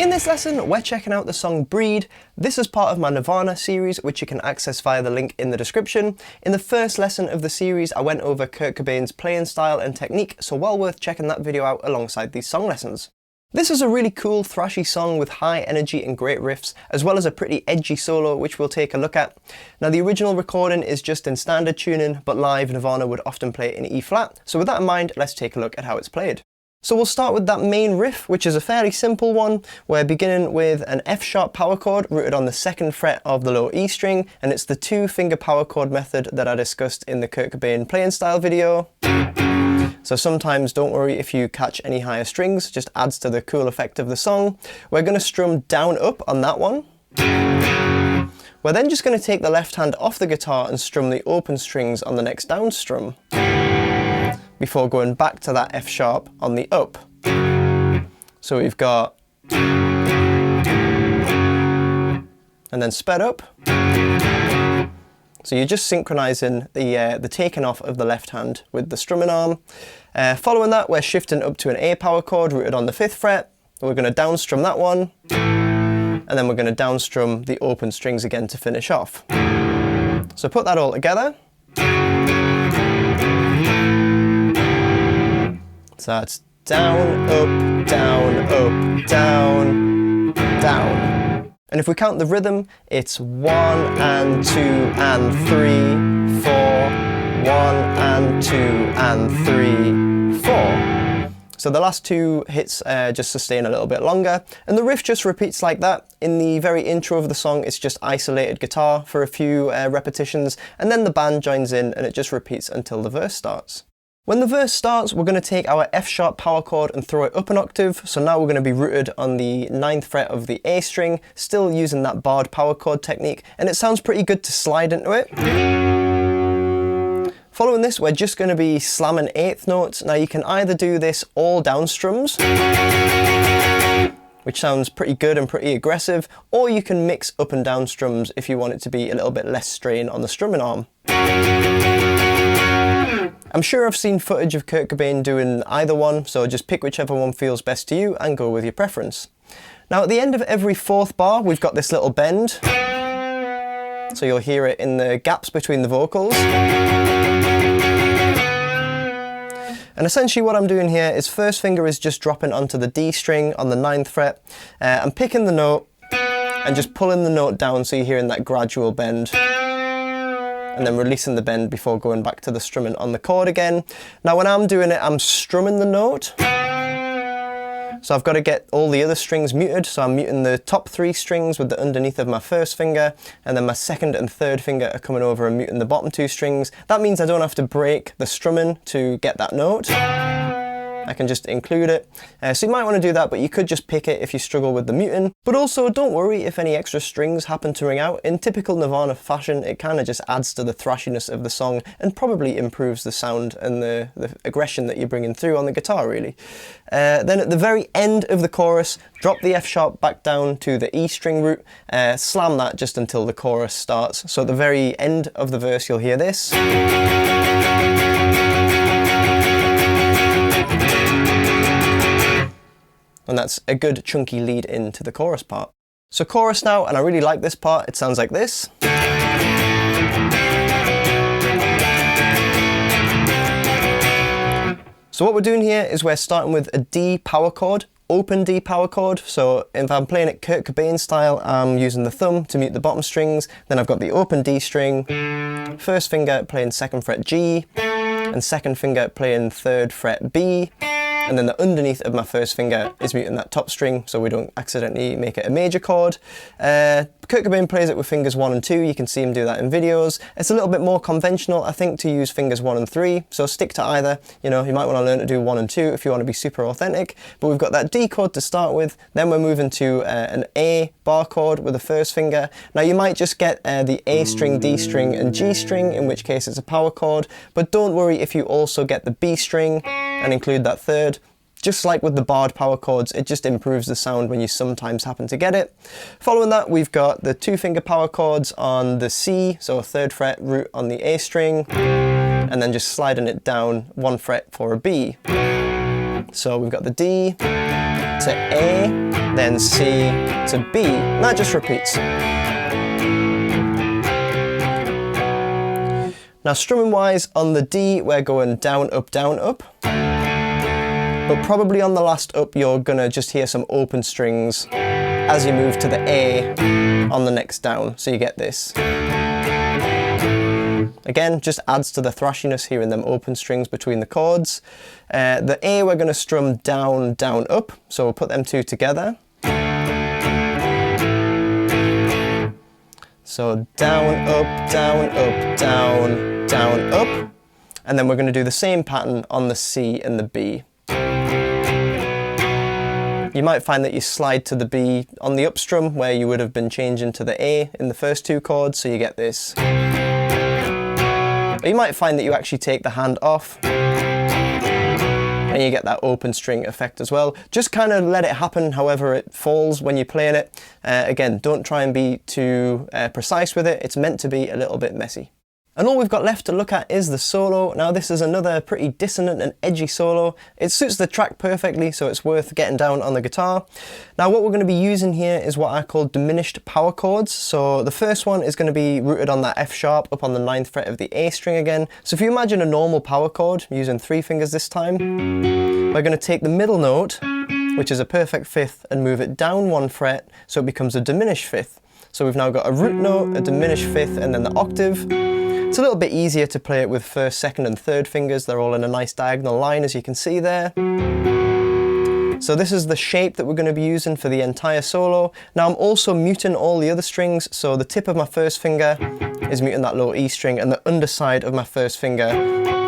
In this lesson, we're checking out the song Breed. This is part of my Nirvana series, which you can access via the link in the description. In the first lesson of the series, I went over Kurt Cobain's playing style and technique, so well worth checking that video out alongside these song lessons. This is a really cool, thrashy song with high energy and great riffs, as well as a pretty edgy solo, which we'll take a look at. Now, the original recording is just in standard tuning, but live Nirvana would often play it in E flat, so with that in mind, let's take a look at how it's played. So we'll start with that main riff, which is a fairly simple one. We're beginning with an F-sharp power chord rooted on the 2nd fret of the low E string, and it's the 2-finger power chord method that I discussed in the Kurt Cobain playing style video. So sometimes don't worry if you catch any higher strings, just adds to the cool effect of the song. We're going to strum down up on that one. We're then just going to take the left hand off the guitar and strum the open strings on the next down strum, before going back to that F sharp on the up. So we've got, and then sped up. So you're just synchronizing the taking off of the left hand with the strumming arm. Following that, we're shifting up to an A power chord rooted on the 5th fret. We're going to down strum that one, and then we're going to down strum the open strings again to finish off. So put that all together. So that's down, up, down, up, down, down. And if we count the rhythm, it's 1 and 2 and 3, 4, 1 and 2 and 3, 4. So the last two hits just sustain a little bit longer, and the riff just repeats like that. In the very intro of the song, it's just isolated guitar for a few repetitions, and then the band joins in and it just repeats until the verse starts. When the verse starts, we're going to take our F-sharp power chord and throw it up an octave, so now we're going to be rooted on the 9th fret of the A string, still using that barred power chord technique, and it sounds pretty good to slide into it. Following this, we're just going to be slamming 8th notes. Now you can either do this all down strums, which sounds pretty good and pretty aggressive, or you can mix up and down strums if you want it to be a little bit less strain on the strumming arm. I'm sure I've seen footage of Kurt Cobain doing either one, so just pick whichever one feels best to you and go with your preference. Now at the end of every 4th bar, we've got this little bend, so you'll hear it in the gaps between the vocals. And essentially what I'm doing here is 1st finger is just dropping onto the D string on the 9th fret. I'm picking the note and just pulling the note down so you're hearing that gradual bend, and then releasing the bend before going back to the strumming on the chord again. Now when I'm doing it, I'm strumming the note, so I've got to get all the other strings muted, so I'm muting the top 3 strings with the underneath of my 1st finger, and then my 2nd and 3rd finger are coming over and muting the bottom 2 strings. That means I don't have to break the strumming to get that note. I can just include it. So you might want to do that, but you could just pick it if you struggle with the muting. But also don't worry if any extra strings happen to ring out. In typical Nirvana fashion, it kind of just adds to the thrashiness of the song and probably improves the sound and the aggression that you're bringing through on the guitar, really. Then at the very end of the chorus, drop the F sharp back down to the E string root, slam that just until the chorus starts. So at the very end of the verse, you'll hear this. And that's a good chunky lead into the chorus part. So chorus now, and I really like this part, it sounds like this. So what we're doing here is we're starting with a D power chord, open D power chord. So if I'm playing it Kurt Cobain style, I'm using the thumb to mute the bottom strings. Then I've got the open D string, first finger playing 2nd fret G, and 2nd finger playing 3rd fret B. And then the underneath of my first finger is muting that top string so we don't accidentally make it a major chord. Kurt Cobain plays it with fingers 1 and 2, you can see him do that in videos. It's a little bit more conventional, I think, to use fingers 1 and 3, so stick to either. You know, you might want to learn to do 1 and 2 if you want to be super authentic, but we've got that D chord to start with, then we're moving to an A bar chord with the first finger. Now you might just get the A string, D string and G string, in which case it's a power chord, but don't worry if you also get the B string and include that third. Just like with the barred power chords, it just improves the sound when you sometimes happen to get it. Following that, we've got the 2-finger power chords on the C, so a 3rd fret root on the A string, and then just sliding it down 1 fret for a B. So we've got the D to A, then C to B. And that just repeats. Now strumming wise, on the D, we're going down, up, down, up. But probably on the last up, you're gonna just hear some open strings as you move to the A on the next down, so you get this. Again, just adds to the thrashiness hearing them open strings between the chords. The A we're gonna strum down, down, up, so we'll put them two together. So down, up, down, up, down, down, up. And then we're gonna do the same pattern on the C and the B. You might find that you slide to the B on the up strum where you would have been changing to the A in the first 2 chords, so you get this. Or you might find that you actually take the hand off and you get that open string effect as well. Just kind of let it happen however it falls when you're playing it. Again, don't try and be too precise with it. It's meant to be a little bit messy. And all we've got left to look at is the solo. Now this is another pretty dissonant and edgy solo. It suits the track perfectly, so it's worth getting down on the guitar. Now what we're going to be using here is what I call diminished power chords. So the first one is going to be rooted on that F sharp up on the 9th fret of the A string again. So if you imagine a normal power chord, using 3 fingers this time, we're going to take the middle note, which is a perfect 5th, and move it down 1 fret so it becomes a diminished 5th. So we've now got a root note, a diminished 5th, and then the octave. It's a little bit easier to play it with 1st, 2nd and 3rd fingers. They're all in a nice diagonal line, as you can see there. So this is the shape that we're going to be using for the entire solo. Now I'm also muting all the other strings, so the tip of my first finger is muting that low E string, and the underside of my first finger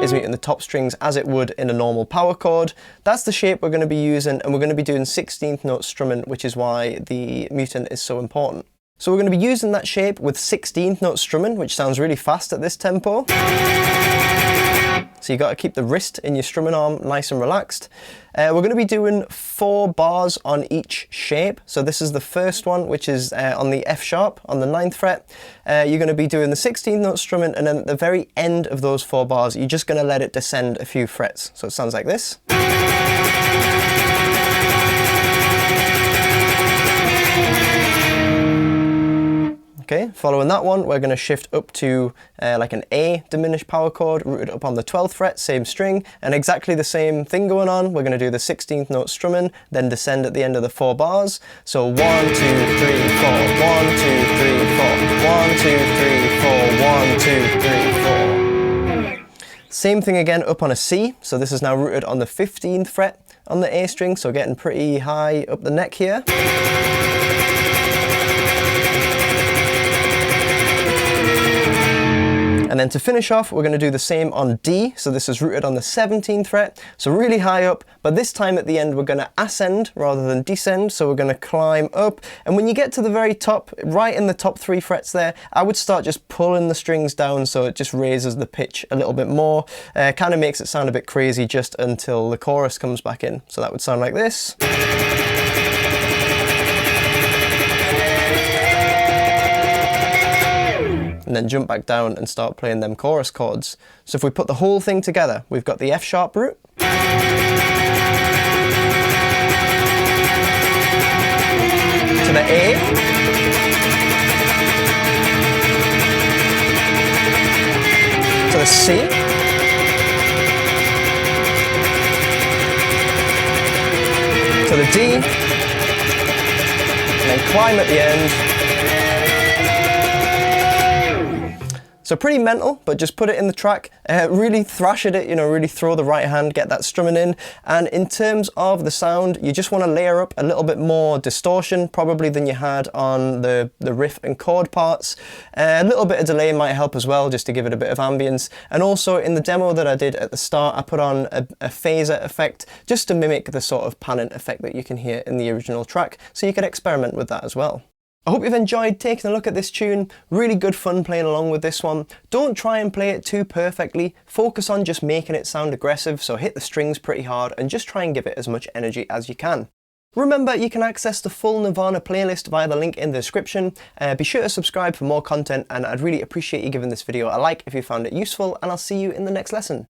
is muting the top strings as it would in a normal power chord. That's the shape we're going to be using, and we're going to be doing 16th note strumming, which is why the muting is so important. So we're going to be using that shape with 16th note strumming, which sounds really fast at this tempo. So you got to keep the wrist in your strumming arm nice and relaxed. We're going to be doing 4 bars on each shape. So this is the first one, which is on the F sharp on the 9th fret. You're going to be doing the 16th note strumming, and then at the very end of those 4 bars, you're just going to let it descend a few frets. So it sounds like this. Okay, following that one, we're going to shift up to like an A diminished power chord rooted up on the 12th fret, same string, and exactly the same thing going on. We're going to do the 16th note strumming, then descend at the end of the 4 bars. So 1, 2, 3, 4, 1, 2, 3, 4, 1, 2, 3, 4, 1, 2, 3, 4. Same thing again up on a C, so this is now rooted on the 15th fret on the A string, so getting pretty high up the neck here. And then to finish off, we're going to do the same on D. So this is rooted on the 17th fret, so really high up, but this time at the end we're going to ascend rather than descend, so we're going to climb up. And when you get to the very top, right in the top 3 frets there, I would start just pulling the strings down so it just raises the pitch a little bit more. Kind of makes it sound a bit crazy just until the chorus comes back in. So that would sound like this. And then jump back down and start playing them chorus chords. So if we put the whole thing together, we've got the F sharp root, to the A, to the C, a D, and then climb at the end. So pretty mental, but just put it in the track, really thrash at it, you know, really throw the right hand, get that strumming in. And in terms of the sound, you just want to layer up a little bit more distortion, probably than you had on the riff and chord parts. A little bit of delay might help as well, just to give it a bit of ambience. And also in the demo that I did at the start, I put on a phaser effect, just to mimic the sort of panning effect that you can hear in the original track. So you could experiment with that as well. I hope you've enjoyed taking a look at this tune. Really good fun playing along with this one. Don't try and play it too perfectly. Focus on just making it sound aggressive, so hit the strings pretty hard and just try and give it as much energy as you can. Remember, you can access the full Nirvana playlist via the link in the description. Be sure to subscribe for more content, and I'd really appreciate you giving this video a like if you found it useful, and I'll see you in the next lesson.